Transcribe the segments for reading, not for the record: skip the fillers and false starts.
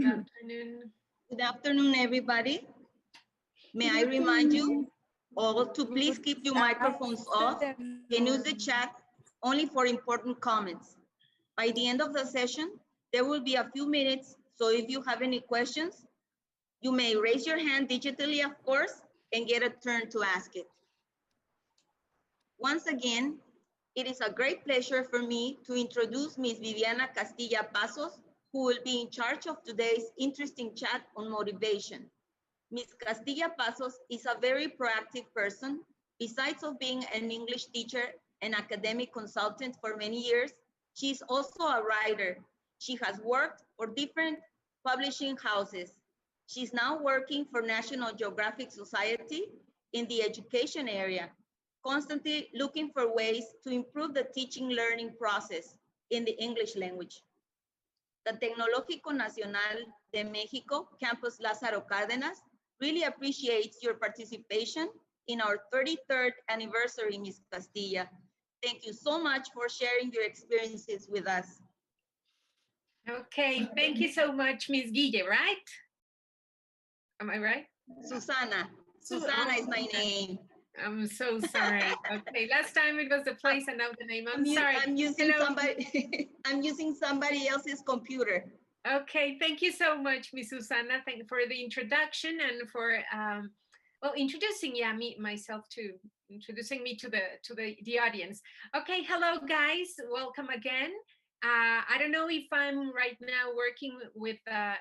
Good afternoon. Good afternoon, everybody. May I remind you all to please keep your microphones off and use the chat only for important comments. By the end of the session, there will be a few minutes, so if you have any questions, you may raise your hand digitally, of course, and get a turn to ask it. Once again, it is a great pleasure for me to introduce Ms. Viviana Castilla Pasos, who will be in charge of today's interesting chat on motivation. Ms. Castilla Pasos is a very proactive person. Besides of being an English teacher and academic consultant for many years, she is also a writer. She has worked for different publishing houses. She's now working for National Geographic Society in the education area, constantly looking for ways to improve the teaching learning process in the English language. The Tecnológico Nacional de México, Campus Lázaro Cárdenas, really appreciates your participation in our 33rd anniversary, Ms. Castilla. Thank you so much for sharing your experiences with us. Okay, thank you so much, Ms. Guille, right? Am I right? Susana. Susana is my name. I'm so sorry. Okay, last time it was the place and now the name. I'm sorry. I'm using somebody. I'm using somebody else's computer. Okay, thank you so much, Ms. Susana. Thank you for the introduction and for introducing myself to introducing me to the audience. Okay, hello guys, welcome again. I don't know if I'm right now working with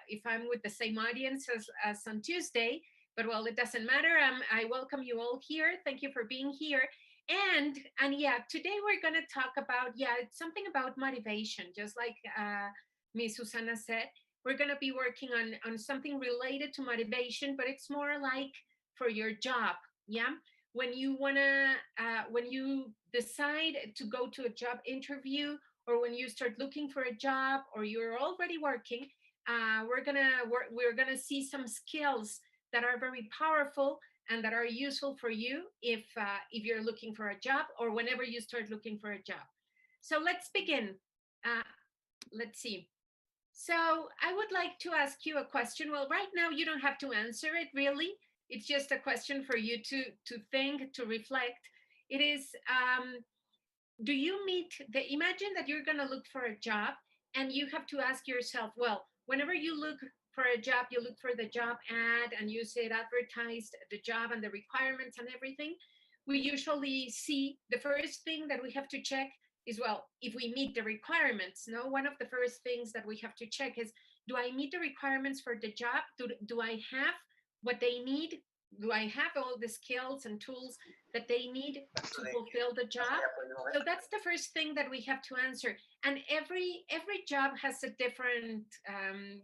if I'm with the same audience as on Tuesday, but well, it doesn't matter. I welcome you all here. Thank you for being here. And yeah, today we're gonna talk about it's something about motivation, just like Ms. Susana said. We're gonna be working on something related to motivation, but it's more like for your job. Yeah, when you when you decide to go to a job interview, or when you start looking for a job, or you're already working, we're gonna see some skills that are very powerful and that are useful for you if you're looking for a job or whenever you start looking for a job. So let's begin. Let's see. So I would like to ask you a question. Well, right now you don't have to answer it really. It's just a question for you to think, to reflect. It is, do you imagine that you're gonna look for a job and you have to ask yourself, well, whenever you look for a job, you look for the job ad and you see it advertised, the job and the requirements and everything. We usually see the first thing that we have to check is, well, if we meet the requirements. No, one of the first things that we have to check is, do I meet the requirements for the job? Do I have what they need? Do I have all the skills and tools that they need to fulfill the job? So that's the first thing that we have to answer. And every job has a different,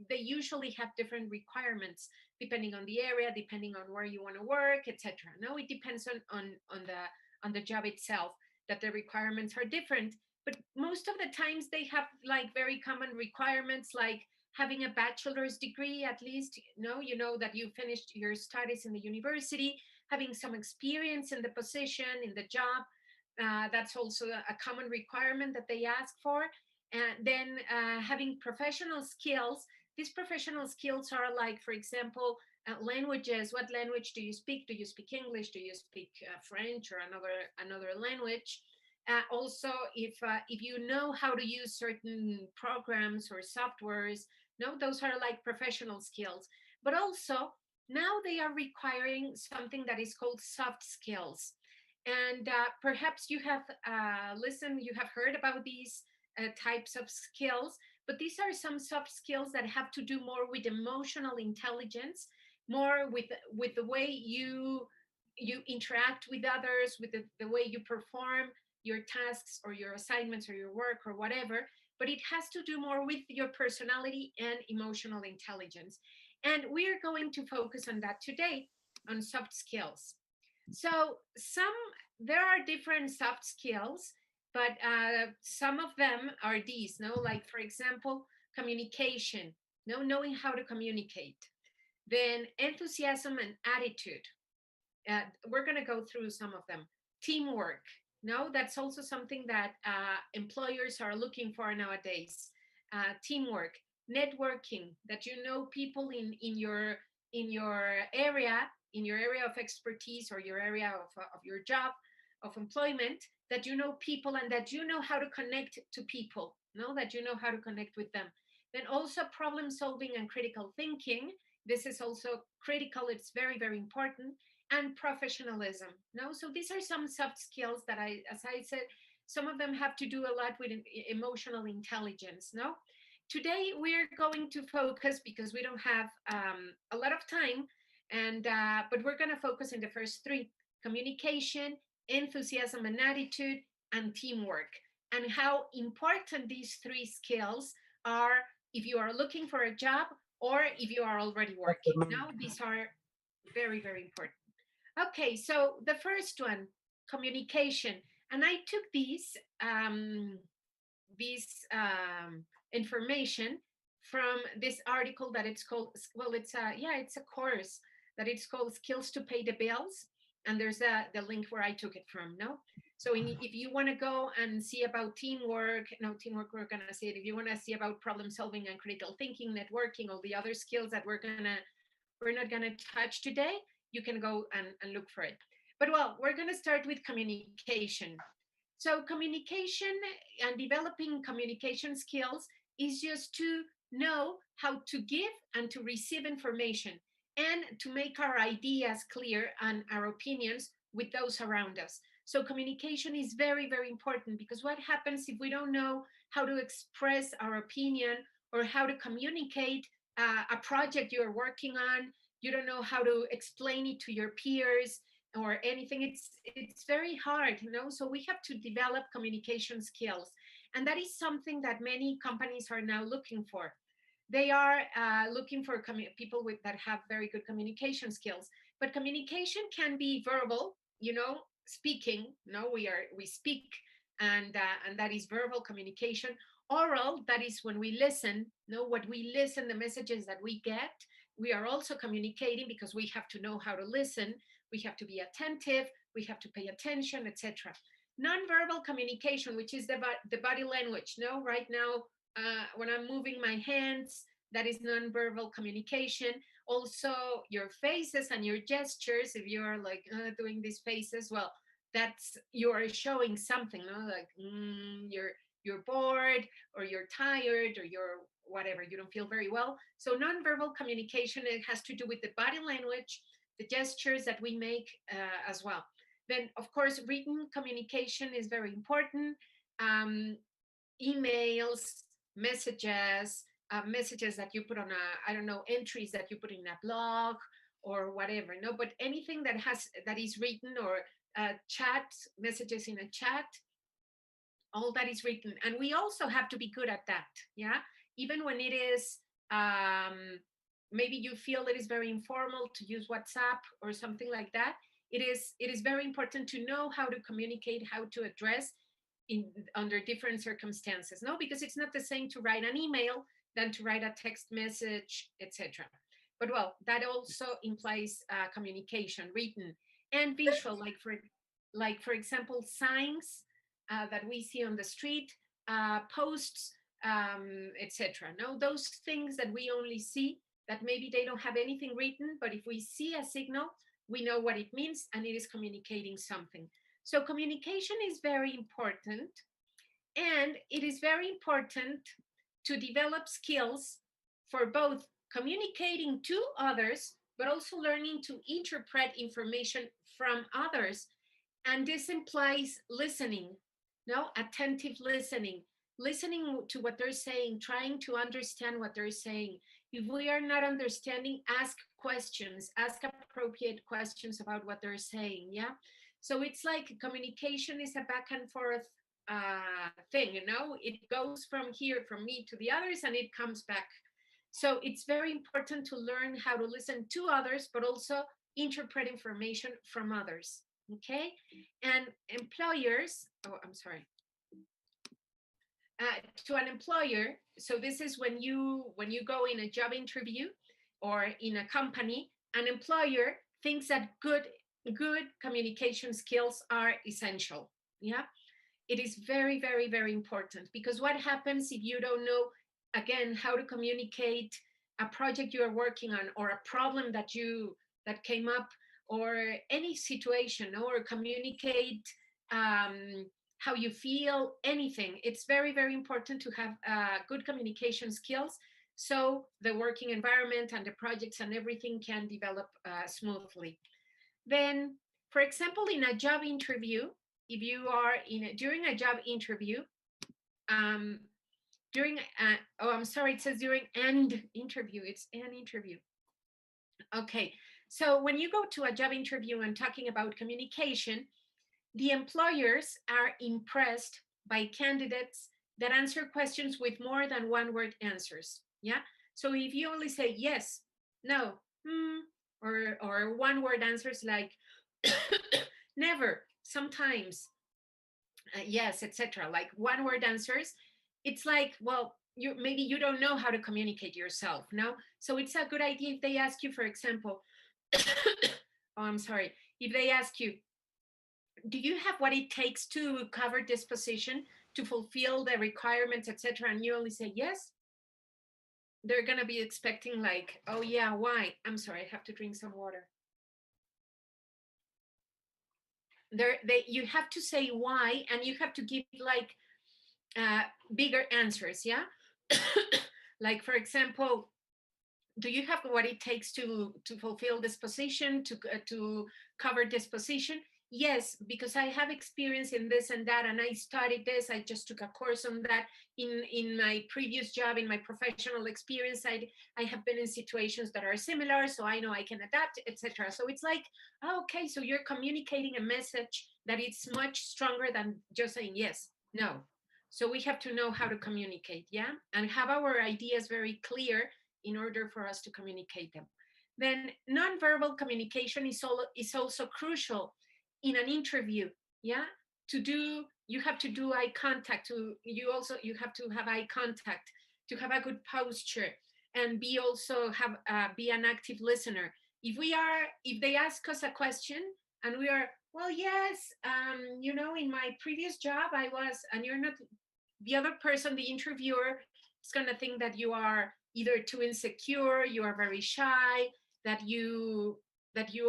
they usually have different requirements depending on the area, depending on where you want to work, etc. No, it depends on the job itself, that the requirements are different. But most of the times they have like very common requirements, like having a bachelor's degree, at least, you know that you finished your studies in the university, having some experience in the position, in the job. That's also a common requirement that they ask for. And then having professional skills. These professional skills are like, for example, languages. What language do you speak? Do you speak English? Do you speak French or another language? Also, if you know how to use certain programs or softwares, those are like professional skills. But also, now they are requiring something that is called soft skills. And perhaps you have you have heard about these types of skills, but these are some soft skills that have to do more with emotional intelligence, more with the way you interact with others, with the way you perform your tasks or your assignments or your work or whatever, but it has to do more with your personality and emotional intelligence. And we're going to focus on that today, on soft skills. So there are different soft skills, but some of them are these, like, for example, communication, knowing how to communicate. Then enthusiasm and attitude. We're going to go through some of them. Teamwork. That's also something that employers are looking for nowadays. Teamwork. networking, that you know people in your area, in your area of expertise or your area of your job, of employment, that you know people and that you know how to connect to people, no, that you know how to connect with them. Then also problem solving and critical thinking. This is also critical. It's very, very important. And professionalism. No, so these are some soft skills that as I said, some of them have to do a lot with emotional intelligence. No, today we're going to focus because we don't have a lot of time, and but we're going to focus in the first three: communication, enthusiasm and attitude, and teamwork, and how important these three skills are if you are looking for a job or if you are already working. Now, these are very, very important. Okay, so the first one, communication, and I took this information from this article that it's called, well, it's a course that it's called Skills to Pay the Bills, and there's the link where I took it from. No, so if you want to go and see about teamwork, no, teamwork, we're gonna see it. If you want to see about problem solving and critical thinking, networking, all the other skills that we're not gonna touch today, you can go and look for it. But well, we're gonna start with communication. So communication and developing communication skills is just to know how to give and to receive information and to make our ideas clear and our opinions with those around us. So communication is very, very important, because what happens if we don't know how to express our opinion or how to communicate a project you're working on, you don't know how to explain it to your peers or anything, it's very hard, you know. So we have to develop communication skills, and that is something that many companies are now looking for. They are looking for people with that have very good communication skills. But communication can be verbal, you know, speaking. No, we speak, and that is verbal communication. Oral, that is when we listen. No, what we listen, the messages that we get, we are also communicating, because we have to know how to listen. We have to be attentive, we have to pay attention, etc. Nonverbal communication, which is the body language. No, right now, when I'm moving my hands, that is nonverbal communication. Also, your faces and your gestures. If you are like doing these faces, well, that's, you are showing something. No, like you're bored, or you're tired, or you're whatever. You don't feel very well. So nonverbal communication, it has to do with the body language, the gestures that we make as well. Then, of course, written communication is very important. Um, Emails, messages, messages that you put on I don't know, entries that you put in a blog or whatever. No, but anything that is written, or chat messages in a chat, all that is written. And we also have to be good at that. Yeah, even when it is maybe you feel it is very informal to use WhatsApp or something like that, it is very important to know how to communicate, how to address in under different circumstances. No, because it's not the same to write an email than to write a text message, etc. But well, that also implies communication, written and visual, like for example, signs that we see on the street, posts, etc. No, those things that we only see, that maybe they don't have anything written, but if we see a signal, we know what it means, and it is communicating something. So communication is very important, and it is very important to develop skills for both communicating to others, but also learning to interpret information from others. And this implies listening, no, attentive listening, listening to what they're saying, trying to understand what they're saying. If we are not understanding, ask questions, ask appropriate questions about what they're saying. Yeah. So it's like communication is a back and forth thing, you know, it goes from here, from me to the others, and it comes back. So it's very important to learn how to listen to others, but also interpret information from others. Okay. And employers, oh, I'm sorry. To an employer, so this is when you go in a job interview or in a company, an employer thinks that good communication skills are essential. Yeah, it is very, very, very important, because what happens if you don't know again, how to communicate a project you are working on, or a problem that came up, or any situation, or communicate how you feel, anything. It's very, very important to have good communication skills, so the working environment and the projects and everything can develop smoothly. Then, for example, in a job interview, if you are during a job interview, um, I'm sorry, it says during an interview. It's an interview. Okay, so when you go to a job interview and talking about communication, the employers are impressed by candidates that answer questions with more than one word answers. Yeah. So if you only say yes, no, or one word answers like never, sometimes, yes, etc., like one word answers, it's like, well, maybe you don't know how to communicate yourself. No. So it's a good idea if they ask you, for example, oh, I'm sorry, if they ask you, do you have what it takes to cover this position, to fulfill the requirements, etc., and you only say yes, they're going to be expecting like, oh yeah, why? I'm sorry, I have to drink some water. You have to say why, and you have to give like bigger answers. Yeah. Like, for example, do you have what it takes to fulfill this position, to cover this position? Yes, because I have experience in this and that, and I studied this. I just took a course on that in my previous job, in my professional experience. I have been in situations that are similar, so I know I can adapt, etc. So it's like, oh, okay, so you're communicating a message that it's much stronger than just saying yes, no. So we have to know how to communicate, yeah, and have our ideas very clear in order for us to communicate them. Then nonverbal communication is also crucial in an interview. Yeah, you have to do eye contact. You have to have eye contact, to have a good posture, and be an active listener. If they ask us a question and we are, well, yes, in my previous job I was, and you're not, the other person, the interviewer, is going to think that you are either too insecure, you are very shy, that you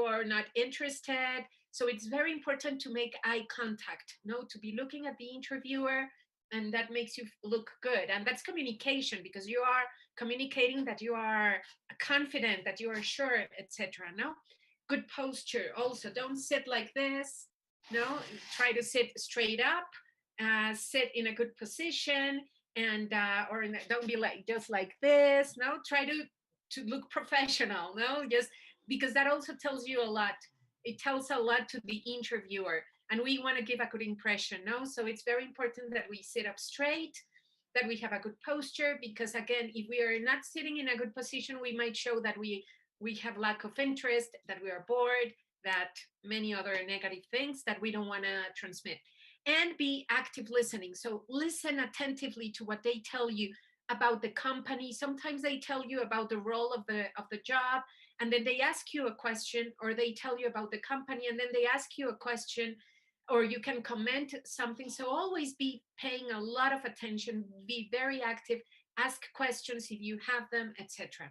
are not interested. So it's very important to make eye contact, to be looking at the interviewer, and that makes you look good. And that's communication, because you are communicating that you are confident, that you are sure, etc. No, good posture also. Don't sit like this. No, try to sit straight up. Sit in a good position, and don't be like just like this. No, try to look professional. No, just because that also tells you a lot. It tells a lot to the interviewer, and we want to give a good impression. No, so it's very important that we sit up straight, that we have a good posture, because again, if we are not sitting in a good position, we might show that we have lack of interest, that we are bored, that many other negative things that we don't want to transmit. And be active listening. So listen attentively to what they tell you about the company. Sometimes they tell you about the role of the job, and then they ask you a question, or they tell you about the company, and then they ask you a question, or you can comment something. So always be paying a lot of attention, be very active, ask questions if you have them, etc.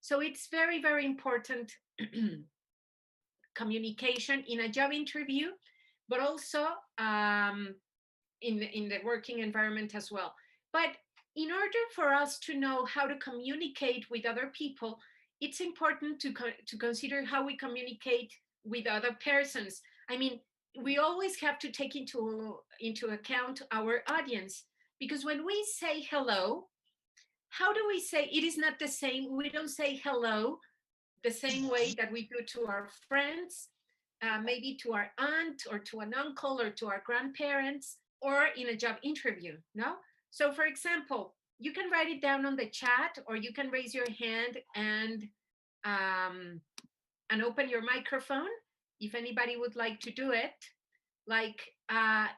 So it's very, very important communication in a job interview, but also in the working environment as well. But in order for us to know how to communicate with other people, it's important to consider how we communicate with other persons. I mean, we always have to take into account our audience, because when we say hello, how do we say it? Is not the same. We don't say hello the same way that we do to our friends, maybe to our aunt, or to an uncle, or to our grandparents, or in a job interview. No. So for example, you can write it down on the chat, or you can raise your hand and open your microphone if anybody would like to do it. Like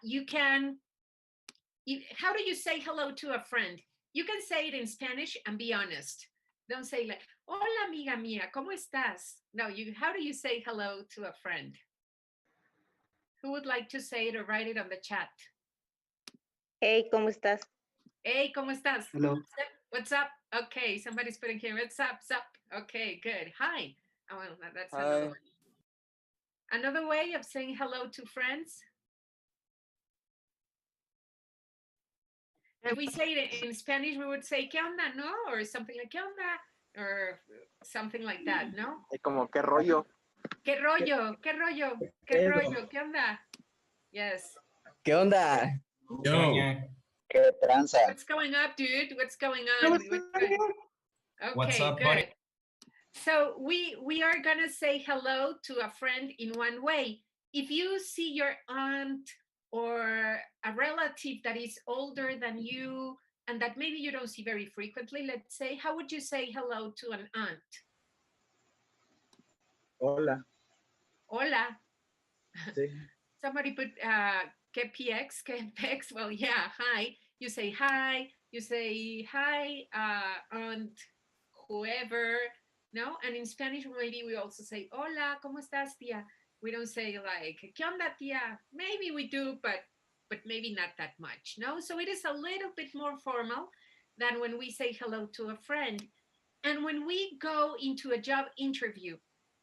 you can, how do you say hello to a friend? You can say it in Spanish and be honest. Don't say like, hola amiga mía, ¿cómo estás? No, how do you say hello to a friend? Who would like to say it or write it on the chat? Hey, ¿cómo estás? Hey, ¿cómo estás? Hello. What's up? Okay, somebody's putting here, what's up, sup? Okay, good. Hi. Oh, well, that's another Hi. one. Another way of saying hello to friends. If we say it in Spanish, we would say, ¿qué onda, no? Or something like, ¿qué onda? Or something like that, no? Como qué rollo. ¿Qué rollo? ¿Qué rollo? ¿Qué rollo? ¿Qué onda? Yes. ¿Qué onda? Yo. ¿Qué tranza? What's going up, dude? What's going on? Okay, What's up, good. buddy? So we are gonna say hello to a friend in one way. If you see your aunt or a relative that is older than you and that maybe you don't see very frequently, let's say, how would you say hello to an aunt? Hola. Hola. Sí. Somebody put KPX, KPX. Well, yeah, hi. You say hi. You say hi, aunt, whoever. No, and in Spanish, maybe we also say hola, ¿cómo estás, tía? We don't say like, ¿qué onda, tía? Maybe we do, but maybe not that much. No, so it is a little bit more formal than when we say hello to a friend. And when we go into a job interview,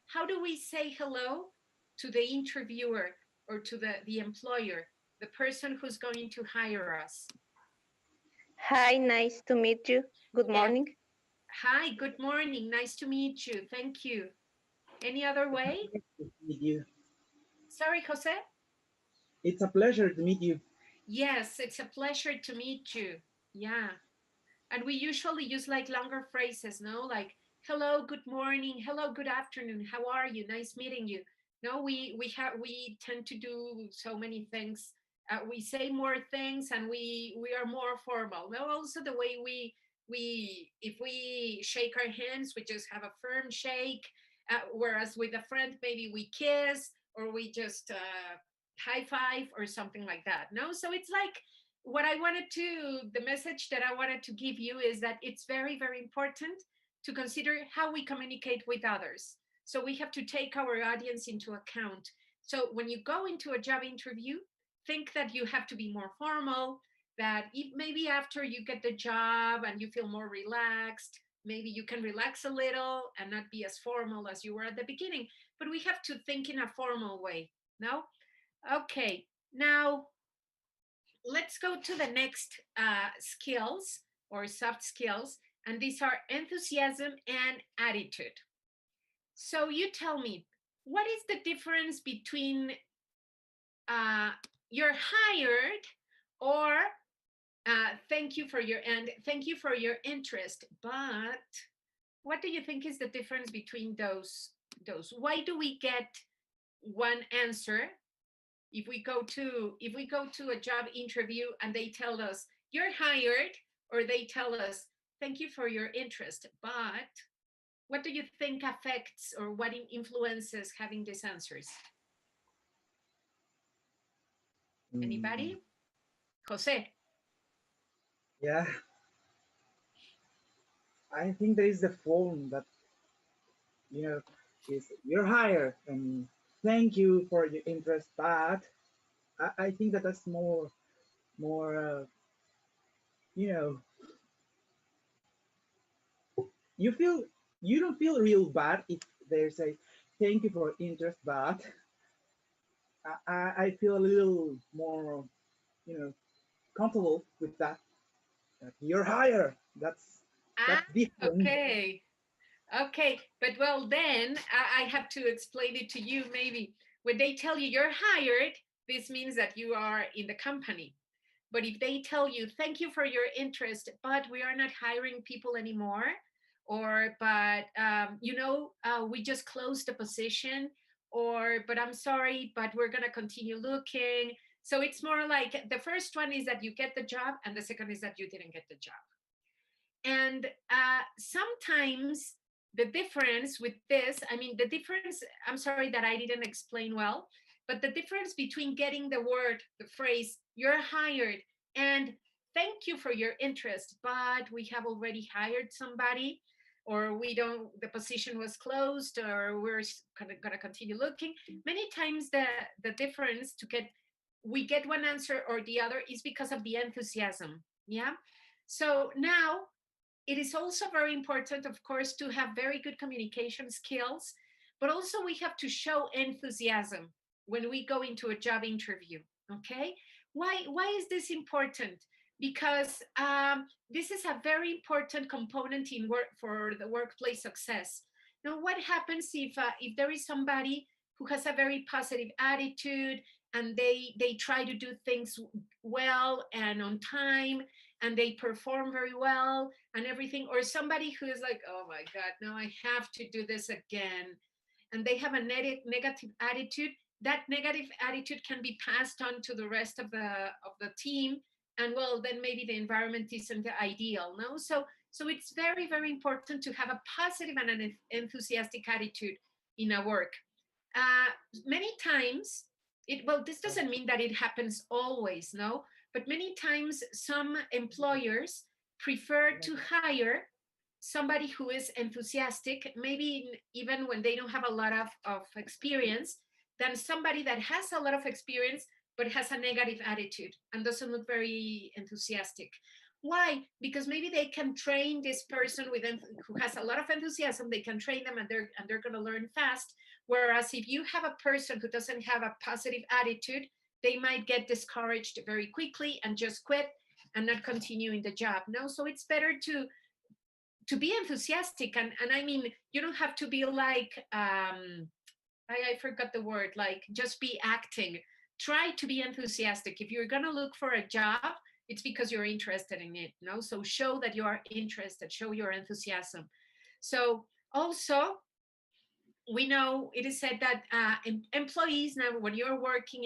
how do we say hello to the interviewer or to the employer, the person who's going to hire us? Hi, nice to meet you. Good morning. Hi, good morning. Nice to meet you. Thank you. Any other way? Meet you. Sorry, Jose? It's a pleasure to meet you. Yes, it's a pleasure to meet you. Yeah. And we usually use like longer phrases, no? Like, hello, good morning. Hello, good afternoon. How are you? Nice meeting you. No, we tend to do so many things. We say more things and we are more formal. No, also the way we if we shake our hands, we just have a firm shake. Whereas with a friend, maybe we kiss or we just high five or something like that. No, so it's like what I wanted to, the message that I wanted to give you is that it's very, very important to consider how we communicate with others. So we have to take our audience into account. So when you go into a job interview, think that you have to be more formal, that if maybe after you get the job and you feel more relaxed, maybe you can relax a little and not be as formal as you were at the beginning. But we have to think in a formal way, no? Okay, now let's go to the next skills or soft skills, and these are enthusiasm and attitude. So you tell me, what is the difference between you're hired or thank you for your interest, but what do you think is the difference between those? Why do we get one answer if we go to a job interview and they tell us you're hired, or they tell us thank you for your interest, but what do you think affects or what influences having these answers? Anybody? Jose? Yeah. I think there is the form that, is you're hired and thank you for your interest, but I think that that's more, you don't feel real bad if they say thank you for interest, but I feel a little more, comfortable with that. You're hired. That's different. Okay, but well, then I have to explain it to you. Maybe when they tell you you're hired, this means that you are in the company. But if they tell you thank you for your interest, but we are not hiring people anymore, or but we just closed the position, or but I'm sorry, but we're gonna continue looking. So it's more like the first one is that you get the job, and the second is that you didn't get the job. And sometimes the difference with this, I'm sorry that I didn't explain well, but the difference between getting the phrase, you're hired, and thank you for your interest, but we have already hired somebody, or the position was closed, or we're gonna continue looking. Many times the difference we get one answer or the other is because of the enthusiasm, yeah? So now, it is also very important, of course, to have very good communication skills, but also we have to show enthusiasm when we go into a job interview, okay? Why is this important? Because this is a very important component in work for the workplace success. Now, what happens if there is somebody who has a very positive attitude and they try to do things well and on time and they perform very well and everything, or somebody who is like, oh my God, now I have to do this again, and they have a negative attitude, that negative attitude can be passed on to the rest of the team, and well, then maybe the environment isn't ideal, no? So it's very, very important to have a positive and an enthusiastic attitude in our work. Many times, this doesn't mean that it happens always, no? But many times some employers prefer to hire somebody who is enthusiastic, maybe even when they don't have a lot of experience, than somebody that has a lot of experience but has a negative attitude and doesn't look very enthusiastic. Why? Because maybe they can train this person who has a lot of enthusiasm, they can train them and they're going to learn fast. Whereas if you have a person who doesn't have a positive attitude, they might get discouraged very quickly and just quit and not continue in the job. No, so it's better to be enthusiastic. And I mean, you don't have to be like, I forgot the word, like just be acting. Try to be enthusiastic. If you're going to look for a job, it's because you're interested in it, no? So show that you are interested, show your enthusiasm. So also, we know it is said that employees now, when you're working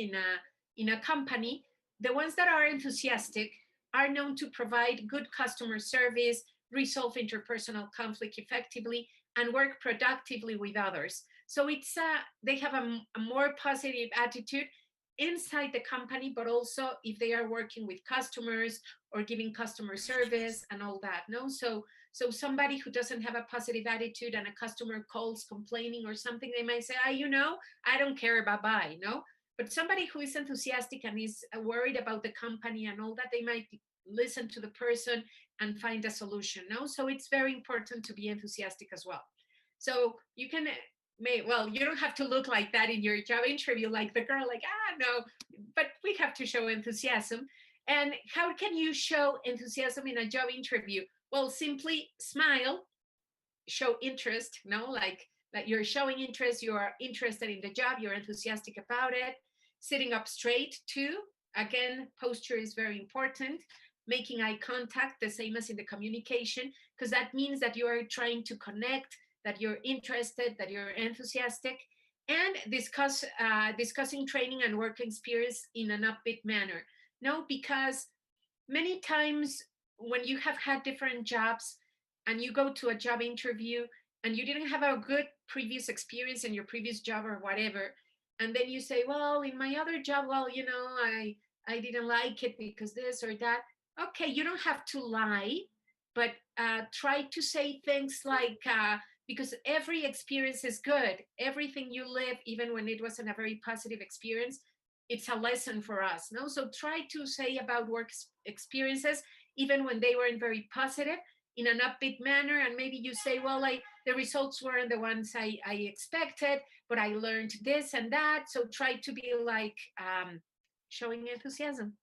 in a company, the ones that are enthusiastic are known to provide good customer service, resolve interpersonal conflict effectively, and work productively with others. So it's they have a more positive attitude inside the company, but also if they are working with customers or giving customer service and all that, no? So somebody who doesn't have a positive attitude and a customer calls complaining or something, they might say, I don't care, bye-bye, no? But somebody who is enthusiastic and is worried about the company and all that, they might listen to the person and find a solution, no? So it's very important to be enthusiastic as well. So you can you don't have to look like that in your job interview, like the girl, like, no, but we have to show enthusiasm. And how can you show enthusiasm in a job interview? Well, simply smile, show interest, no, like that you're showing interest, you are interested in the job, you're enthusiastic about it. Sitting up straight too, again, posture is very important. Making eye contact, the same as in the communication, because that means that you are trying to connect, that you're interested, that you're enthusiastic, and discussing training and work experience in an upbeat manner. No, because many times when you have had different jobs and you go to a job interview and you didn't have a good previous experience in your previous job or whatever, and then you say, well, in my other job, I didn't like it because this or that. Okay, you don't have to lie, but try to say things like, because every experience is good. Everything you live, even when it wasn't a very positive experience, it's a lesson for us, no? So try to say about work experiences, even when they weren't very positive, in an upbeat manner. And maybe you say, the results weren't the ones I expected, but I learned this and that. So try to be like showing enthusiasm.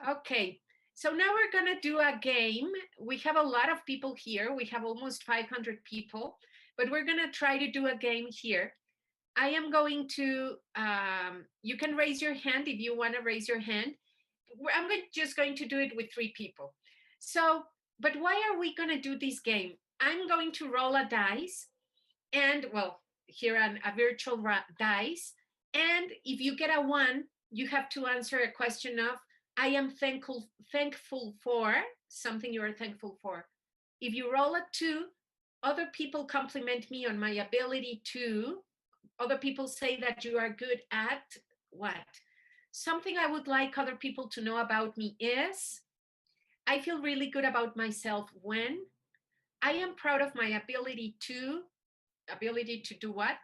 Okay. So now we're going to do a game. We have a lot of people here. We have almost 500 people, but we're going to try to do a game here. I am going to, you can raise your hand if you want to raise your hand. I'm just going to do it with 3 people. So, but why are we going to do this game? I'm going to roll a dice and, here a virtual dice. And if you get a 1, you have to answer a question of, I am thankful for something you are thankful for. If you roll a 2, other people compliment me on my ability to, other people say that you are good at what? Something I would like other people to know about me is, I feel really good about myself when, I am proud of my ability to do what?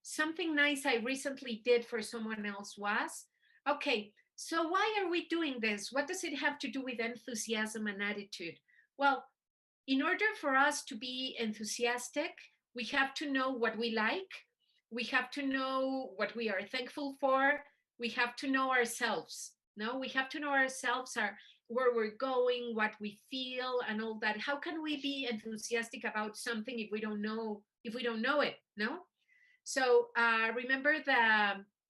Something nice I recently did for someone else was, okay, so why are we doing this? What does it have to do with enthusiasm and attitude? Well, in order for us to be enthusiastic, we have to know what we like. We have to know what we are thankful for. We have to know ourselves. No, we have to know ourselves, where we're going, what we feel, and all that. How can we be enthusiastic about something if we don't know it? No. So remember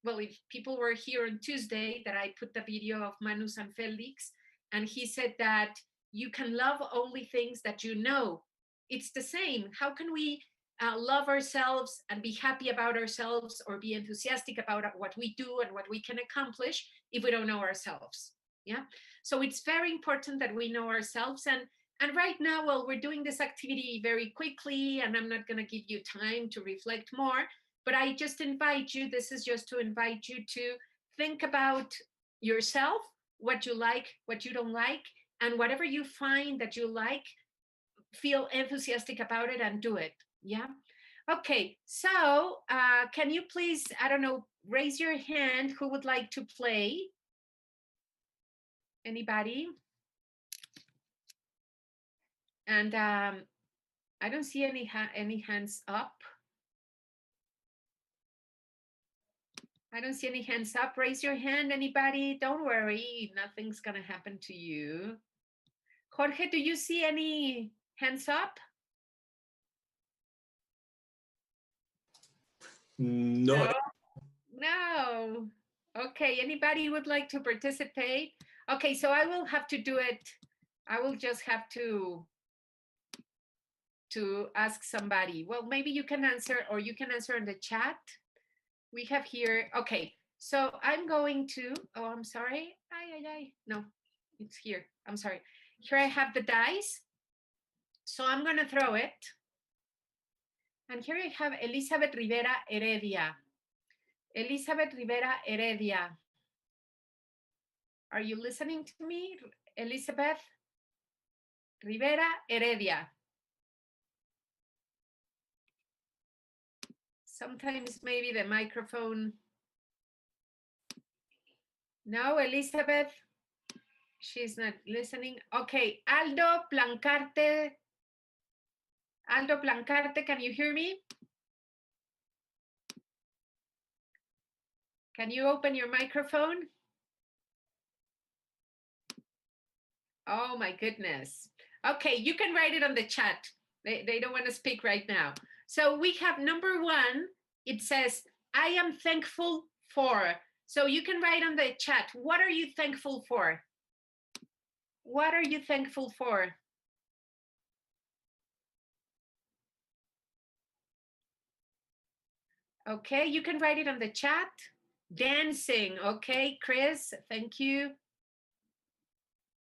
well, if people were here on Tuesday, that I put the video of Manus and Felix, and he said that you can love only things that you know. It's the same. How can we love ourselves and be happy about ourselves or be enthusiastic about what we do and what we can accomplish if we don't know ourselves? Yeah. So it's very important that we know ourselves. And right now, well, we're doing this activity very quickly, and I'm not going to give you time to reflect more, but I just invite you, this is just to invite you to think about yourself, what you like, what you don't like, and whatever you find that you like, feel enthusiastic about it and do it. Yeah. Okay. So can you please, I don't know, raise your hand who would like to play? Anybody? And I don't see any hands up. I don't see any hands up. Raise your hand, anybody. Don't worry, nothing's gonna happen to you. Jorge, do you see any hands up? No. No. Okay, anybody would like to participate? Okay, so I will have to do it. I will just have to ask somebody. Well, maybe you can answer, or you can answer in the chat. We have here, okay, so I'm going to, oh, I'm sorry. No, it's here. I'm sorry. Here I have the dice. So I'm going to throw it. And here I have Elizabeth Rivera Heredia. Elizabeth Rivera Heredia. Are you listening to me? Elizabeth Rivera Heredia. Sometimes maybe the microphone. No, Elizabeth. She's not listening. Okay, Aldo Plancarte. Aldo Plancarte, can you hear me? Can you open your microphone? Oh my goodness. Okay, you can write it on the chat. They don't want to speak right now. So we have number 1. It says, I am thankful for. So you can write on the chat, what are you thankful for? What are you thankful for? Okay, you can write it on the chat. Dancing, okay, Chris, thank you.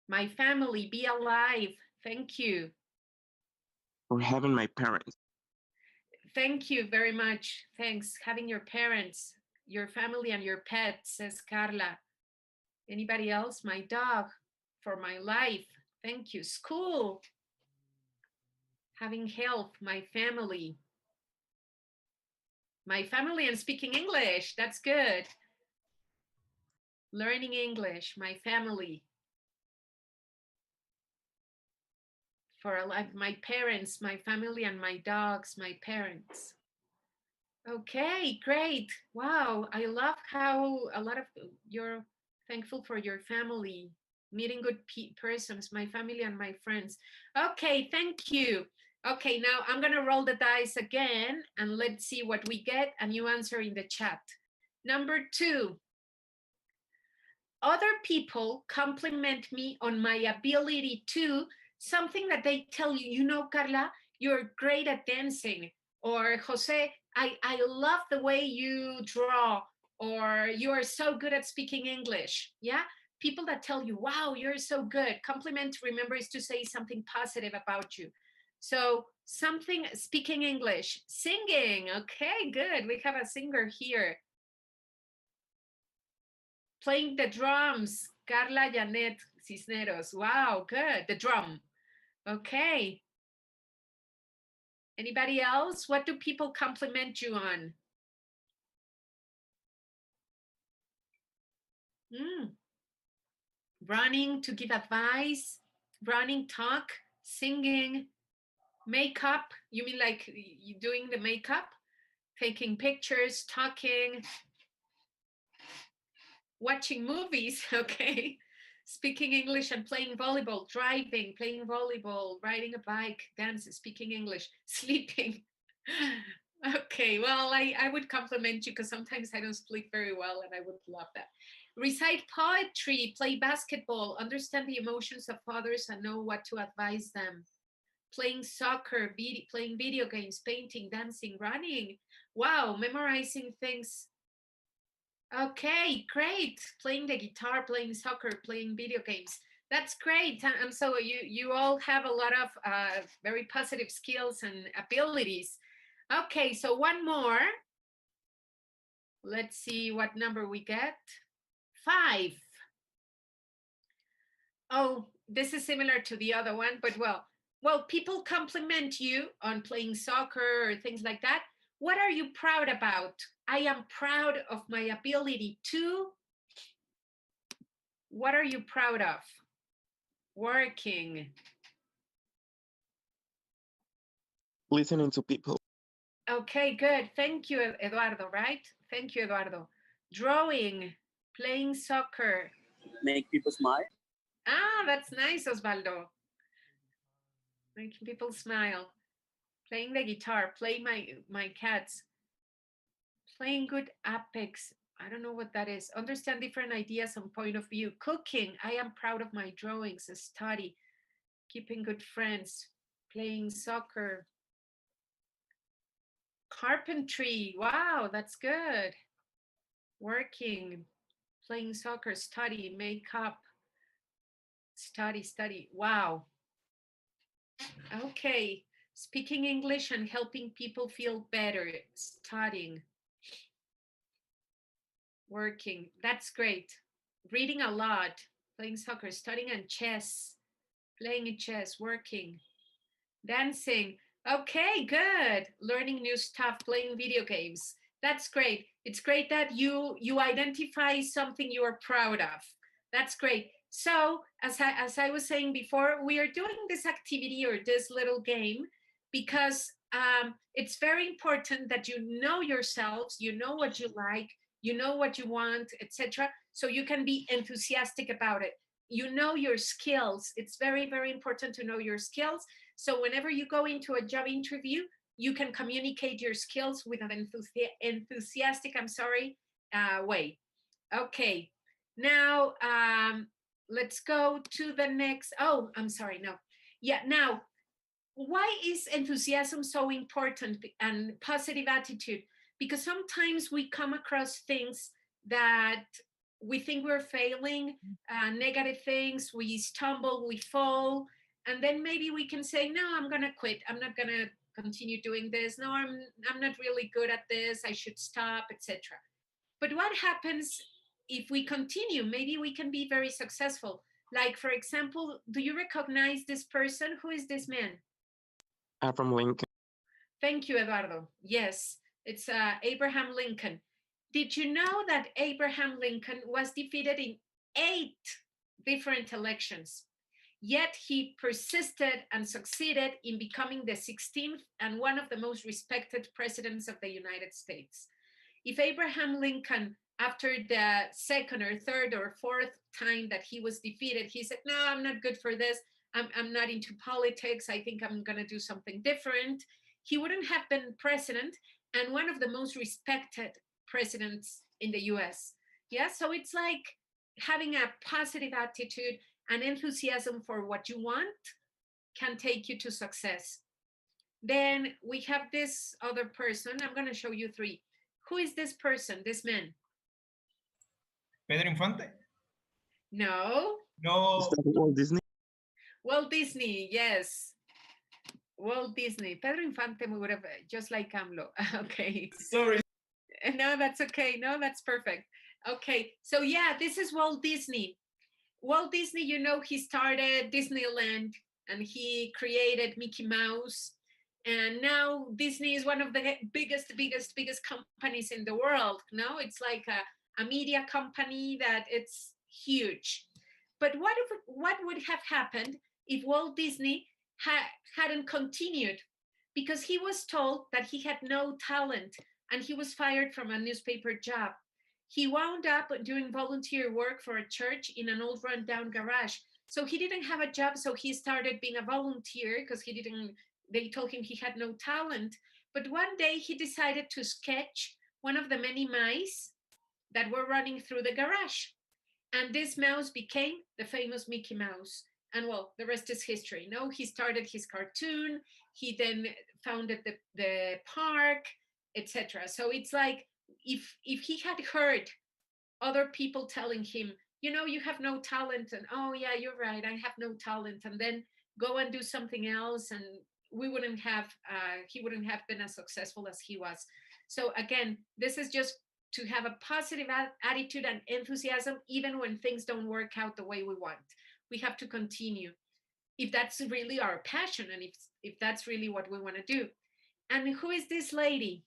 My family, be alive, thank you. For having my parents. Thank you very much, thanks. Having your parents, your family, and your pets, says Carla. Anybody else? My dog, for my life, thank you. School, having health, my family and speaking English, that's good. Learning English, my family. For a life, my parents, my family, and my dogs, my parents. Okay, great. Wow, I love how a lot of you're thankful for your family, meeting good persons, my family and my friends. Okay, thank you. Okay, now I'm gonna roll the dice again and let's see what we get, and you answer in the chat. Number 2, other people compliment me on my ability to, something that they tell you, you know, Carla, you're great at dancing, or Jose, I love the way you draw, or you are so good at speaking English. Yeah, people that tell you, wow, you're so good. Compliment, remember, is to say something positive about you. So something, speaking English, singing. Okay, good. We have a singer here. Playing the drums, Carla Janet Cisneros. Wow, good. The drum. Okay. Anybody else? What do people compliment you on? Running to give advice, running, talk, singing, Makeup, you mean like you doing the makeup? Taking pictures, talking, watching movies, okay. Speaking English and playing volleyball, driving, playing volleyball, riding a bike, dancing, speaking English, sleeping. Okay, well, I would compliment you because sometimes I don't sleep very well and I would love that. Recite poetry, play basketball, understand the emotions of others and know what to advise them. Playing soccer, playing video games, painting, dancing, running. Wow, memorizing things. Okay, great. Playing the guitar, playing soccer, playing video games. That's great. And so you all have a lot of very positive skills and abilities. Okay, so one more. Let's see what number we get. 5. Oh, this is similar to the other one, but well, people compliment you on playing soccer or things like that. What are you proud about? I am proud of my ability to. What are you proud of? Working. Listening to people. Okay, good. Thank you, Eduardo, right? Thank you, Eduardo. Drawing, playing soccer. Make people smile. Ah, that's nice, Osvaldo. Making people smile. Playing the guitar, playing my cats. Playing good Apex. I don't know what that is. Understand different ideas and point of view. Cooking. I am proud of my drawings. Study. Keeping good friends. Playing soccer. Carpentry. Wow, that's good. Working. Playing soccer. Study. Makeup. Study. Wow. Okay. Speaking English and helping people feel better. Studying. Working. That's great. Reading a lot. Playing soccer. Studying and chess. Playing chess. Working. Dancing. Okay, good. Learning new stuff. Playing video games. That's great. It's great that you identify something you are proud of. That's great. So as I was saying before, we are doing this activity or this little game because it's very important that you know yourselves, you know what you like, you know what you want, etc. So you can be enthusiastic about it. You know your skills. It's very, very important to know your skills. So whenever you go into a job interview, you can communicate your skills with an enthusiastic, way. Okay, now let's go to the next. Oh, I'm sorry, no. Yeah, now, why is enthusiasm so important and positive attitude? Because sometimes we come across things that we think we're failing, negative things, we stumble, we fall, and then maybe we can say, no, I'm gonna quit. I'm not gonna continue doing this. No, I'm not really good at this. I should stop, etc. But what happens if we continue? Maybe we can be very successful. Like, for example, do you recognize this person? Who is this man? Abraham Lincoln. Thank you, Eduardo. Yes, it's Abraham Lincoln. Did you know that Abraham Lincoln was defeated in 8 different elections? Yet he persisted and succeeded in becoming the 16th and one of the most respected presidents of the United States. If Abraham Lincoln, after the second or third or fourth time that he was defeated, he said, no, I'm not good for this. I'm not into politics. I think I'm going to do something different. He wouldn't have been president and one of the most respected presidents in the US. Yeah, so it's like having a positive attitude and enthusiasm for what you want can take you to success. Then we have this other person. I'm going to show you 3. Who is this person, this man? Pedro Infante? No. No. Is that Walt Disney? Walt Disney, yes. Walt Disney. Pedro Infante would have, just like AMLO. Okay. Sorry. No, that's okay. No, that's perfect. Okay. So yeah, this is Walt Disney. Walt Disney, you know, he started Disneyland and he created Mickey Mouse. And now Disney is one of the biggest companies in the world. No, it's like a media company that it's huge. But what would have happened if Walt Disney hadn't continued because he was told that he had no talent and he was fired from a newspaper job. He wound up doing volunteer work for a church in an old rundown garage. So he didn't have a job, so he started being a volunteer because they told him he had no talent. But one day he decided to sketch one of the many mice that were running through the garage. And this mouse became the famous Mickey Mouse. And well, the rest is history. No, he started his cartoon. He then founded the park, etc. So it's like if he had heard other people telling him, you have no talent, and oh yeah, you're right, I have no talent, and then go and do something else, and he wouldn't have been as successful as he was. So again, this is just to have a positive attitude and enthusiasm, even when things don't work out the way we want. We have to continue if that's really our passion and if that's really what we want to do. And who is this lady?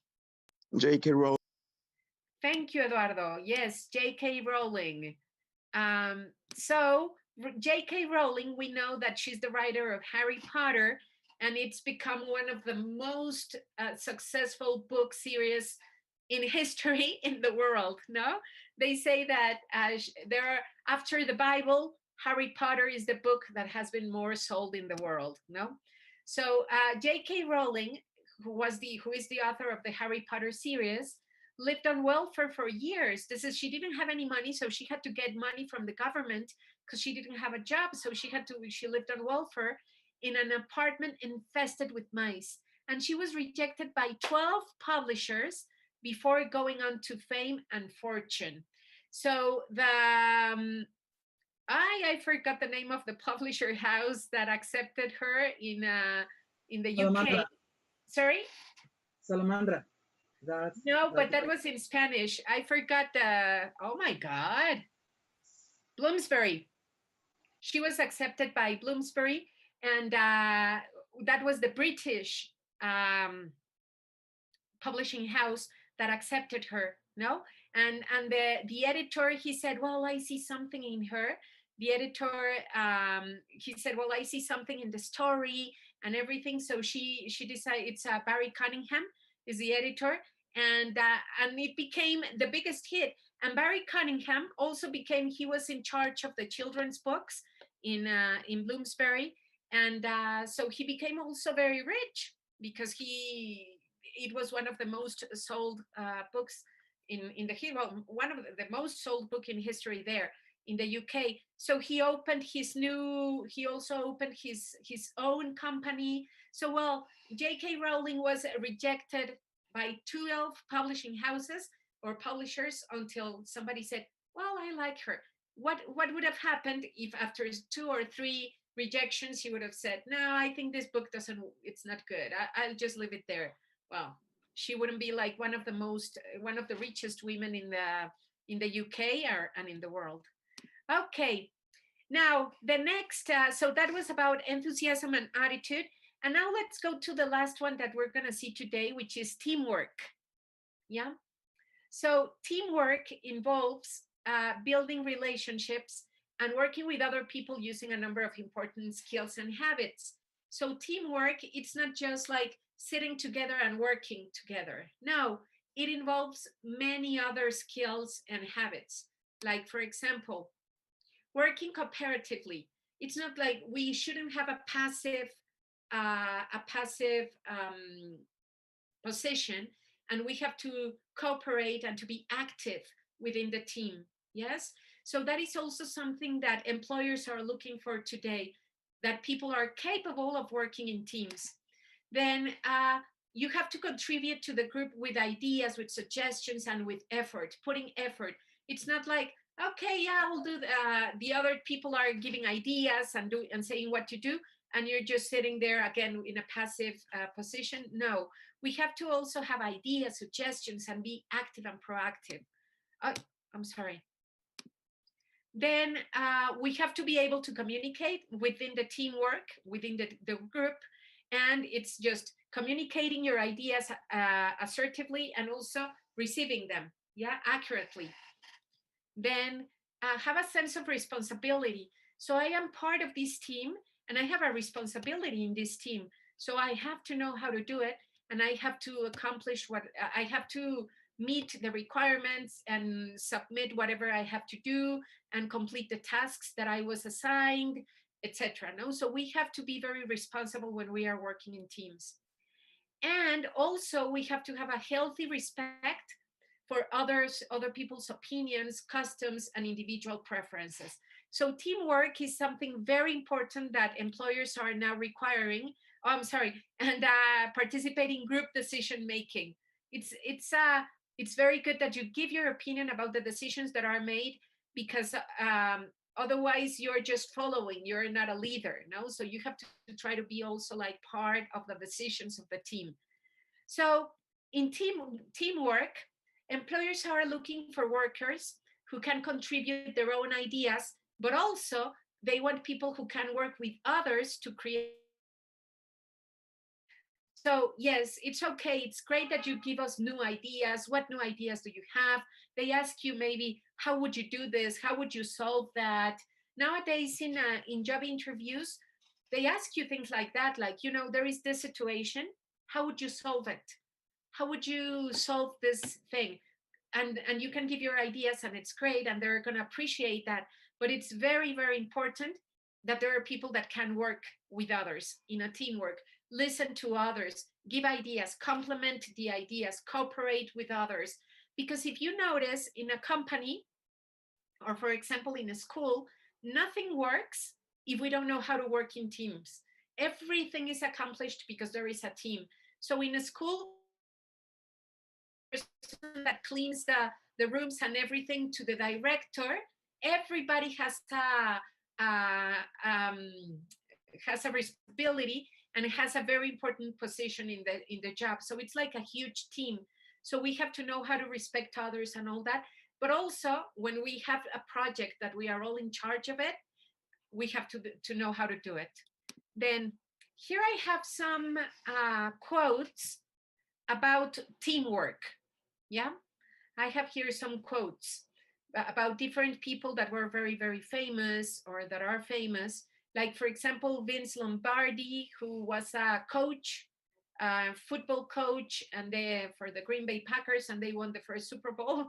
J.K. Rowling. Thank you, Eduardo. Yes, J.K. Rowling. So J.K. Rowling, we know that she's the writer of Harry Potter, and it's become one of the most successful book series in history in the world. No, they say that after the Bible, Harry Potter is the book that has been more sold in the world. No, so J.K. Rowling, who is the author of the Harry Potter series, lived on welfare for years. She didn't have any money, so she had to get money from the government because she didn't have a job. So she lived on welfare in an apartment infested with mice. And she was rejected by 12 publishers before going on to fame and fortune. So I forgot the name of the publisher house that accepted her in the Salamandra. UK. Sorry? Salamandra. No, but that was in Spanish. I forgot oh my God. Bloomsbury. She was accepted by Bloomsbury, and that was the British publishing house that accepted her. No, and the editor, he said, well, I see something in her. The editor, he said, well, I see something in the story and everything. So she decided, it's Barry Cunningham is the editor, and it became the biggest hit. And Barry Cunningham also he was in charge of the children's books in Bloomsbury, and so he became also very rich because it was one of the most sold books in the one of the most sold book in history there in the UK. So he also opened his own company. So well, J.K. Rowling was rejected by 12 publishing houses or publishers until somebody said, well, I like her. What would have happened if after 2 or 3 rejections, he would have said, no, I think this book it's not good. I'll just leave it there. Well, she wouldn't be like one of the richest women in the UK and in the world. Okay, now the next, so that was about enthusiasm and attitude. And now let's go to the last one that we're gonna see today, which is teamwork. Yeah, so teamwork involves building relationships and working with other people using a number of important skills and habits. So teamwork, it's not just like sitting together and working together. No, it involves many other skills and habits. Like, for example, working cooperatively. It's not like we shouldn't have a passive position, and we have to cooperate and to be active within the team. Yes, so that is also something that employers are looking for today, that people are capable of working in teams. Then you have to contribute to the group with ideas, with suggestions, and with effort, putting effort. It's not like, okay, yeah, we'll do the other people are giving ideas and saying what to do, and you're just sitting there again in a passive position. No, we have to also have ideas, suggestions, and be active and proactive. I'm sorry. Then we have to be able to communicate within the teamwork, within the group, and it's just communicating your ideas assertively and also receiving them, yeah, accurately. Then have a sense of responsibility. So I am part of this team, and I have a responsibility in this team. So I have to know how to do it, and I have to accomplish what I have to meet the requirements and submit whatever I have to do and complete the tasks that I was assigned, etc. No, so we have to be very responsible when we are working in teams. And also we have to have a healthy respect for other people's opinions, customs, and individual preferences. So teamwork is something very important that employers are now requiring. Oh, I'm sorry, and participating group decision making. It's very good that you give your opinion about the decisions that are made, because otherwise you're just following. You're not a leader, no. So you have to try to be also like part of the decisions of the team. So in teamwork, employers are looking for workers who can contribute their own ideas, but also they want people who can work with others to create. So yes, it's okay. It's great that you give us new ideas. What new ideas do you have? They ask you maybe, how would you do this? How would you solve that? Nowadays in job interviews, they ask you things like that, like, there is this situation. How would you solve it? How would you solve this thing? And you can give your ideas, and it's great, and they're going to appreciate that. But it's very, very important that there are people that can work with others in a teamwork, listen to others, give ideas, complement the ideas, cooperate with others. Because if you notice in a company, or for example in a school, nothing works if we don't know how to work in teams. Everything is accomplished because there is a team. So in a school, person that cleans the rooms and everything, to the director, everybody has a responsibility and has a very important position in the job. So it's like a huge team. So we have to know how to respect others and all that. But also, when we have a project that we are all in charge of it, we have to know how to do it. Then here I have some quotes about teamwork. Yeah, I have here some quotes about different people that were very, very famous, or that are famous. Like, for example, Vince Lombardi, who was a coach, football coach, and for the Green Bay Packers, and they won the first Super Bowl.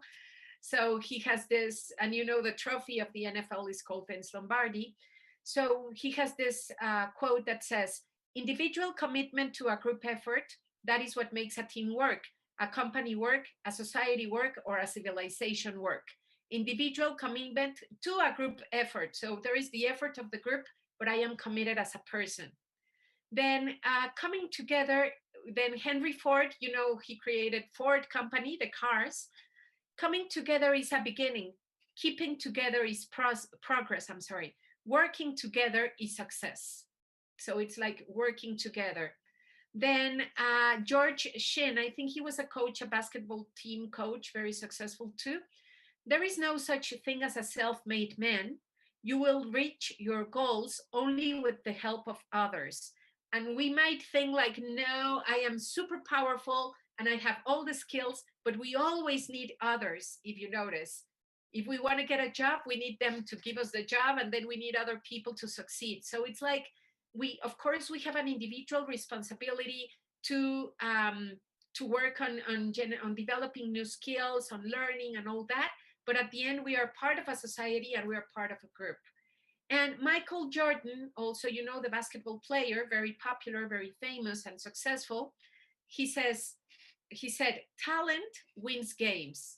So he has this, and the trophy of the NFL is called Vince Lombardi. So he has this quote that says, individual commitment to a group effort, that is what makes a team work, a company work, a society work, or a civilization work. Individual commitment to a group effort. So there is the effort of the group, but I am committed as a person. Then coming together, then Henry Ford, he created Ford Company, the cars. Coming together is a beginning. Keeping together is progress, Working together is success. So it's like working together. Then George Shin, I think he was a coach, a basketball team coach, very successful too. There is no such thing as a self-made man. You will reach your goals only with the help of others. And we might think like, no, I am super powerful and I have all the skills, but we always need others, if you notice. If we want to get a job, we need them to give us the job, and then we need other people to succeed. So it's like, of course, we have an individual responsibility to work on developing new skills, on learning and all that. But at the end, we are part of a society and we are part of a group. And Michael Jordan, also, the basketball player, very popular, very famous and successful. He said, talent wins games,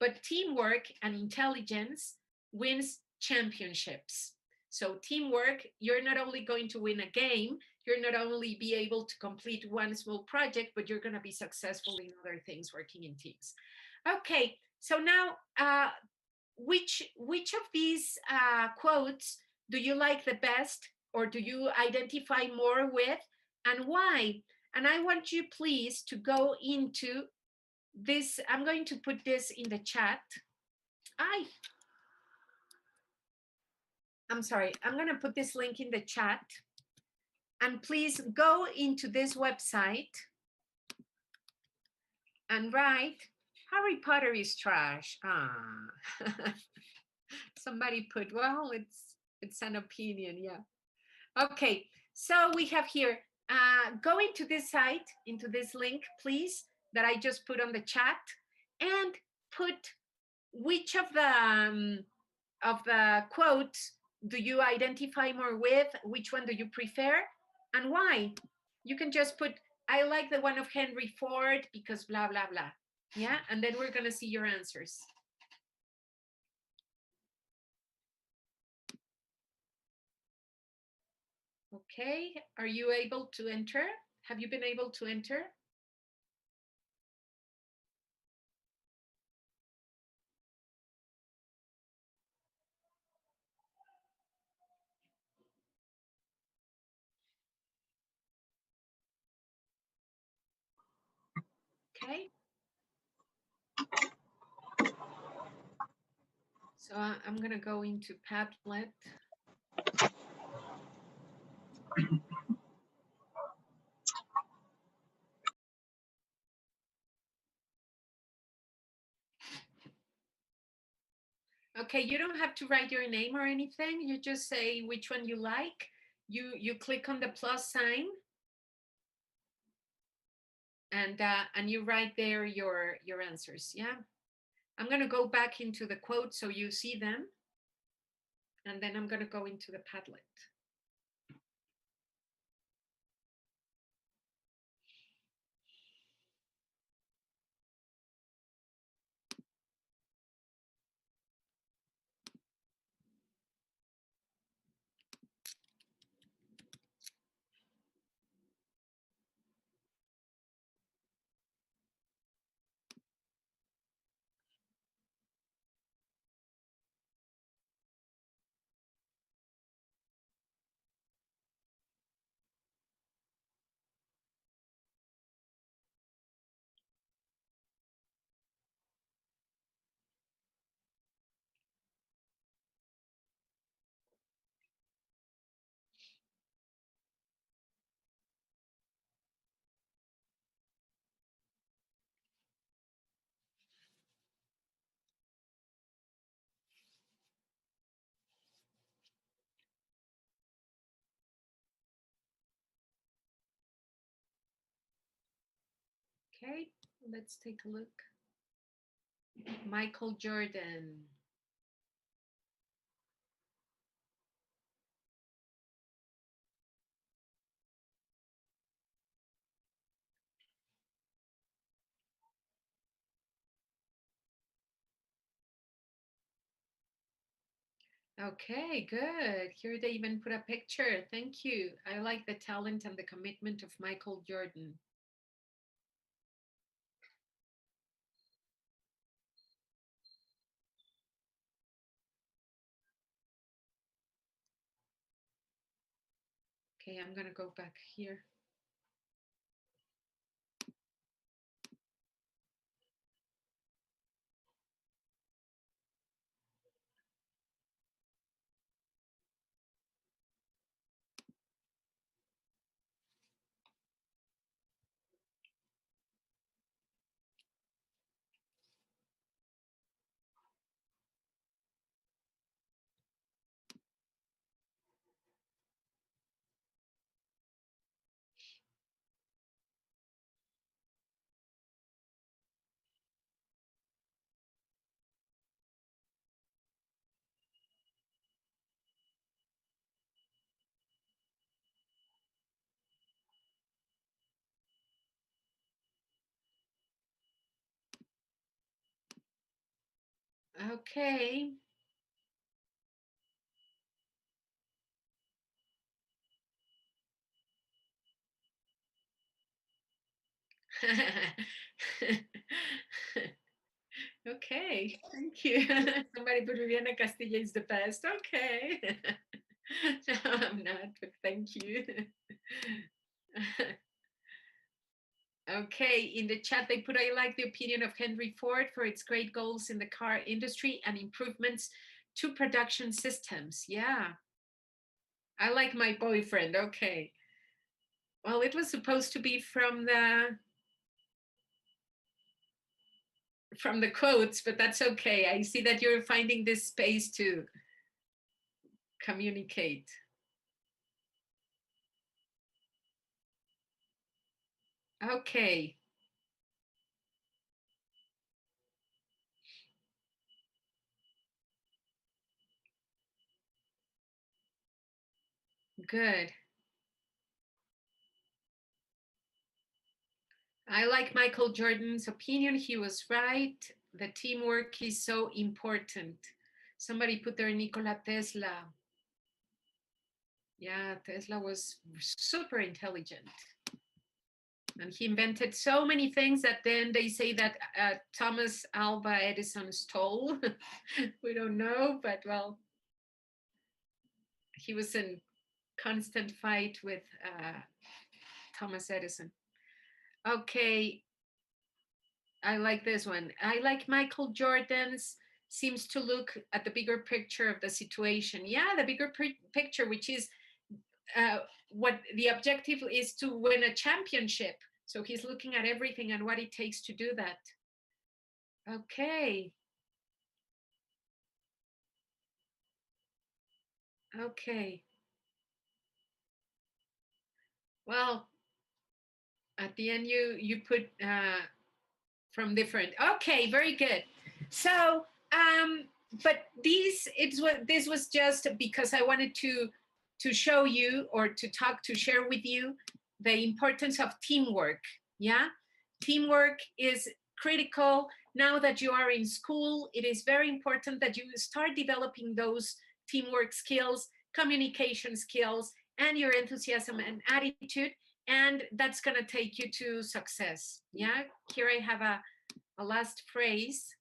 but teamwork and intelligence wins championships. So teamwork, you're not only going to win a game, you're not only be able to complete one small project, but you're going to be successful in other things working in teams. Okay, so now, which of these quotes do you like the best, or do you identify more with, and why? And I want you, please, to go into this. I'm going to put this in the chat. I'm sorry. I'm going to put this link in the chat. And please go into this website and write, Harry Potter is trash. Somebody put, well, it's an opinion, yeah. Okay, so we have here, go into this site, into this link, please, that I just put on the chat, and put which of the quotes do you identify more with, which one do you prefer, and why. You can just put, I like the one of Henry Ford because blah, blah, blah. Yeah, and then we're gonna see your answers. Okay, are you able to enter? Have you been able to enter? Okay. So I'm gonna go into Padlet. Okay, you don't have to write your name or anything. You just say which one you like. You click on the plus sign, and you write there your answers. Yeah, I'm gonna go back into the quote so you see them, and then I'm gonna go into the Padlet. Okay, let's take a look. Michael Jordan. Okay, good. Here they even put a picture. Thank you. I like the talent and the commitment of Michael Jordan. Okay, I'm gonna go back here. Okay. Okay, thank you. Somebody put Viviana Castilla is the best. Okay. No, I'm not, but thank you. Okay, in the chat they put, I like the opinion of Henry Ford for its great goals in the car industry and improvements to production systems. Yeah. I like my boyfriend. Okay. Well, it was supposed to be from the quotes, but that's okay. I see that you're finding this space to communicate. Okay. Good. I like Michael Jordan's opinion. He was right. The teamwork is so important. Somebody put there Nikola Tesla. Yeah, Tesla was super intelligent. And he invented so many things that then they say that Thomas Alva Edison stole. We don't know, but well, he was in constant fight with Thomas Edison. Okay, I like this one. I like Michael Jordan's seems to look at the bigger picture of the situation. Yeah, the bigger picture, which is what the objective is to win a championship. So he's looking at everything and what it takes to do that. Okay. Okay. Well, at the end you put from different. Okay, very good. So but this was just because I wanted to show you or to share with you the importance of teamwork. Yeah, teamwork is critical. Now that you are in school, it is very important that you start developing those teamwork skills, communication skills, and your enthusiasm and attitude, and that's going to take you to success. Yeah, here I have a last phrase.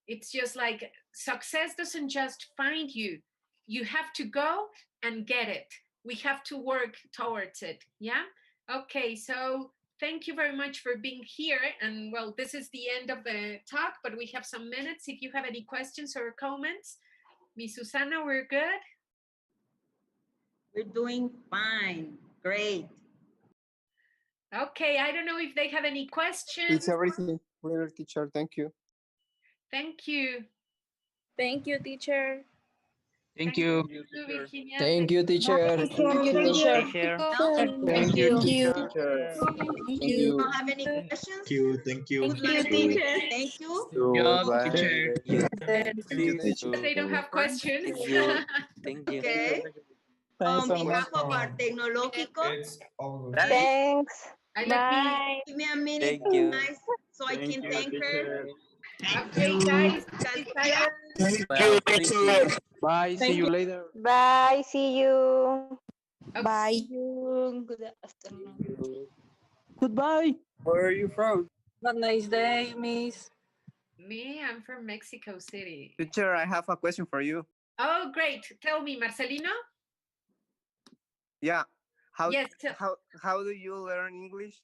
It's just like success doesn't just find you. You have to go and get it. We have to work towards it. Yeah. Okay. So thank you very much for being here. And well, this is the end of the talk, but we have some minutes. If you have any questions or comments, Miss Susana, we're good. We're doing fine. Great. Okay. I don't know if they have any questions. It's everything clear, teacher. Thank you. Thank you. Thank you, teacher. Thank you. Virginia. Thank you, teacher. Thank you, teacher. Thank you. Thank you. Thank you. Don't have any questions? Thank you. Thank you. Good night, teacher. Thank you. Job, Bye. teacher. Thank you, teacher. They don't have questions. Thank you. Okay. Thanks On so much. behalf of our Tecnológico, It's all Thanks. Let me. Bye. give me a minute, Thank you. guys, so I can thank her. Okay, guys. Castilla. Well, thank you. Bye. See you later. Bye. See you. Bye. Good afternoon. Goodbye. Where are you from? Have a nice day, miss. Me, I'm from Mexico City. Teacher, I have a question for you. Oh, great. Tell me, Marcelino. Yeah. How Yes. how do you learn English?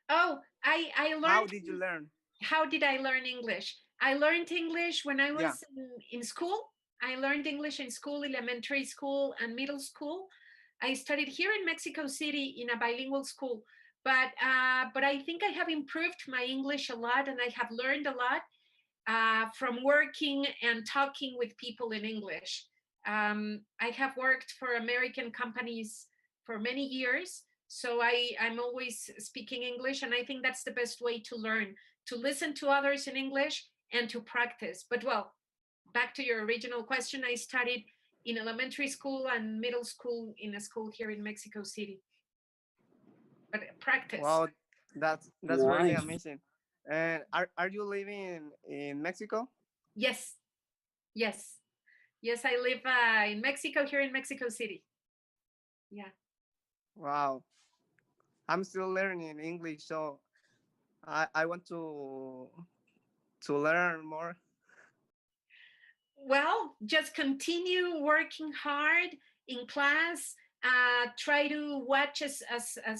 Oh, I learned. How did you learn? How did I learn English? I learned English when I was in school. I learned English in school, elementary school and middle school. I studied here in Mexico City in a bilingual school, but I think I have improved my English a lot, and I have learned a lot from working and talking with people in English. I have worked for American companies for many years, so I'm always speaking English, and I think that's the best way to learn, to listen to others in English and to practice. But well, back to your original question, I studied in elementary school and middle school in a school here in Mexico City. But practice. Wow, that's really amazing. And are you living in Mexico? Yes. Yes. Yes, I live in Mexico, here in Mexico City. Yeah. Wow. I'm still learning English, so I want to learn more. Well, just continue working hard in class. Try to watch as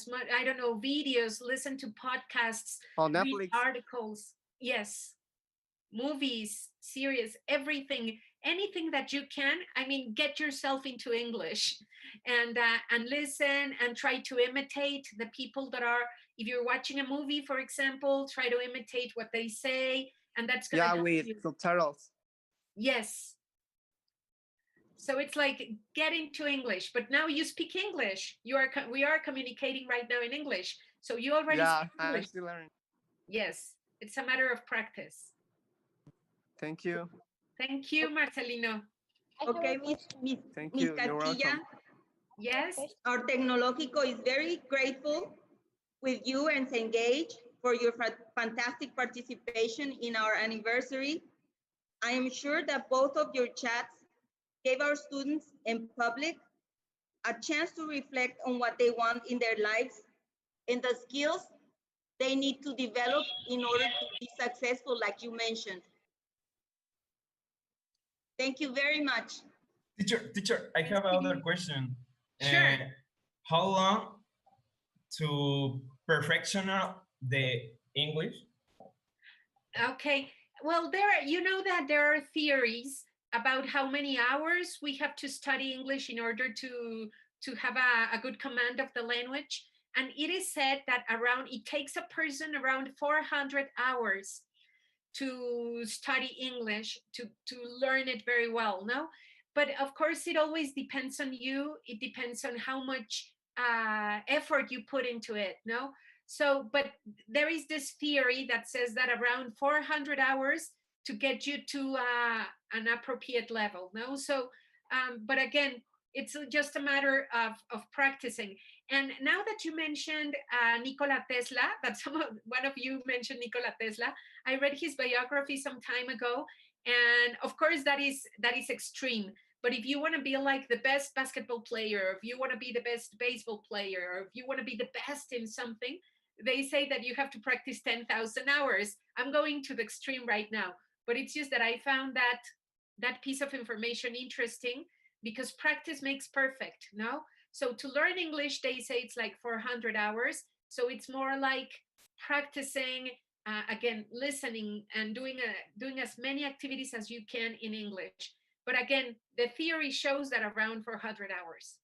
much, I don't know, videos, listen to podcasts, On read Netflix. articles. Yes. Movies, series, everything, anything that you can. I mean, get yourself into English and listen and try to imitate the people that are, if you're watching a movie, for example, try to imitate what they say, and that's going to help with you. subtitles. Yes. So it's like get into English, but now you speak English. We are communicating right now in English. So you already Yeah, speak I'm English. still learning. Yes, it's a matter of practice. Thank you. Thank you, Marcelino. Okay, Miss Thank you. You're Castilla, welcome. Yes. our Tecnológico is very grateful with you and Engage for your fantastic participation in our anniversary. I am sure that both of your chats gave our students and public a chance to reflect on what they want in their lives and the skills they need to develop in order to be successful, like you mentioned. Thank you very much. Teacher, I have another question. Sure. How long to perfection the English? Okay. Well, you know that there are theories about how many hours we have to study English in order to have a good command of the language. And it is said that it takes a person around 400 hours to study English, to learn it very well, no? But of course, it always depends on you. It depends on how much effort you put into it, no? So, but there is this theory that says that around 400 hours to get you to an appropriate level, no? So, but again, it's just a matter of practicing. And now that you mentioned Nikola Tesla, that one of you mentioned Nikola Tesla, I read his biography some time ago, and of course that is extreme. But if you want to be like the best basketball player, or if you want to be the best baseball player, or if you want to be the best in something, they say that you have to practice 10,000 hours. I'm going to the extreme right now, but it's just that I found that piece of information interesting because practice makes perfect, no? So to learn English, they say it's like 400 hours. So it's more like practicing, again, listening and doing as many activities as you can in English. But again, the theory shows that around 400 hours.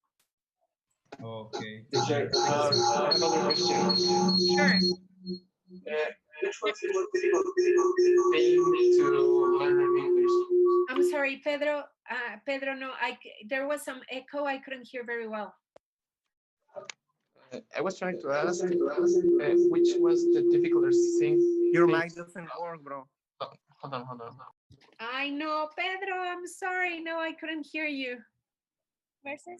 Okay. Teacher, I have another question. Sure. Which was the most difficult thing to learn English? I'm sorry, Pedro. Pedro, no, there was some echo. I couldn't hear very well. I was trying to ask which was the difficult thing. Your mic doesn't work, bro. Hold on. I know, Pedro. I'm sorry. No, I couldn't hear you.